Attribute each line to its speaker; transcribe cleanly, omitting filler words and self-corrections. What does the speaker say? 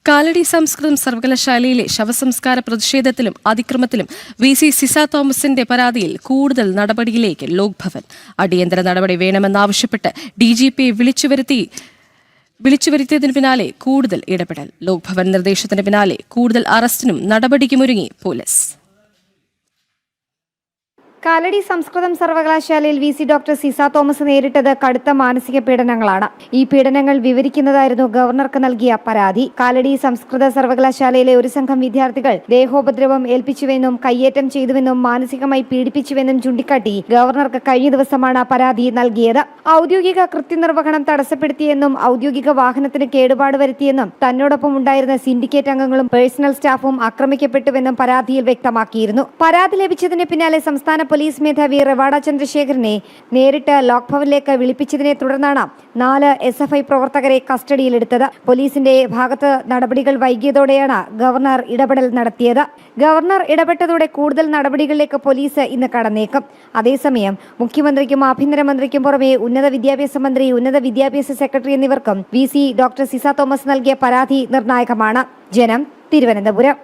Speaker 1: കാലടി സംസ്കൃതം സർവകലാശാലയിലെ ശവസംസ്കാര പ്രതിഷേധത്തിലും അതിക്രമത്തിലും വി.സി. സിസ തോമസിന്റെ പരാതിയിൽ കൂടുതൽ നടപടിയിലേക്ക് ലോക്ഭവൻ. അടിയന്തര നടപടി വേണമെന്നാവശ്യപ്പെട്ട് ഡിജിപിയെ വിളിച്ചുവരുത്തിയതിനു പിന്നാലെ കൂടുതൽ ഇടപെടൽ. ലോക്ഭവൻ നിർദ്ദേശത്തിന് പിന്നാലെ കൂടുതൽ അറസ്റ്റിനും നടപടിക്കുമൊരുങ്ങി പോലീസ്.
Speaker 2: കാലടി സംസ്കൃതം സർവകലാശാലയിൽ വി.സി. ഡോക്ടർ സിസ തോമസ് നേരിട്ടത് കടുത്ത മാനസിക പീഡനങ്ങളാണ്. ഈ പീഡനങ്ങൾ വിവരിക്കുന്നതായിരുന്നു ഗവർണർക്ക് നൽകിയ പരാതി. കാലടി സംസ്കൃത സർവകലാശാലയിലെ ഒരു സംഘം വിദ്യാർത്ഥികൾ ദേഹോപദ്രവം ഏൽപ്പിച്ചുവെന്നും കയ്യേറ്റം ചെയ്തുവെന്നും മാനസികമായി പീഡിപ്പിച്ചുവെന്നും ചൂണ്ടിക്കാട്ടി ഗവർണർക്ക് കഴിഞ്ഞ ദിവസമാണ് പരാതി നൽകിയത്. ഔദ്യോഗിക കൃത്യനിർവഹണം തടസ്സപ്പെടുത്തിയെന്നും ഔദ്യോഗിക വാഹനത്തിന് കേടുപാട് വരുത്തിയെന്നും തന്നോടൊപ്പം ഉണ്ടായിരുന്ന സിൻഡിക്കേറ്റ് അംഗങ്ങളും പേഴ്സണൽ സ്റ്റാഫും ആക്രമിക്കപ്പെട്ടുവെന്നും പരാതിയിൽ വ്യക്തമാക്കിയിരുന്നു. പരാതി ലഭിച്ചതിന് പിന്നാലെ സംസ്ഥാന പോലീസ് മേധാവി റവാഡ ചന്ദ്രശേഖരനെ നേരിട്ട് ലോക്ഭവനിലേക്ക് വിളിപ്പിച്ചതിനെ തുടർന്നാണ് 4 SFI പ്രവർത്തകരെ കസ്റ്റഡിയിലെടുത്തത്. പോലീസിന്റെ ഭാഗത്ത് നടപടികൾ വൈകിയതോടെയാണ് ഗവർണർ ഇടപെടൽ നടത്തിയത്. ഗവർണർ ഇടപെട്ടതോടെ കൂടുതൽ നടപടികളിലേക്ക് പോലീസ് ഇന്ന് കടന്നേക്കും. അതേസമയം മുഖ്യമന്ത്രിക്കും ആഭ്യന്തരമന്ത്രിക്കും പുറമെ ഉന്നത വിദ്യാഭ്യാസ മന്ത്രി, ഉന്നത വിദ്യാഭ്യാസ സെക്രട്ടറി എന്നിവർക്കും വി.സി. ഡോക്ടർ സിസ തോമസ് നൽകിയ പരാതി നിർണായകമാണ്. ജനം, തിരുവനന്തപുരം.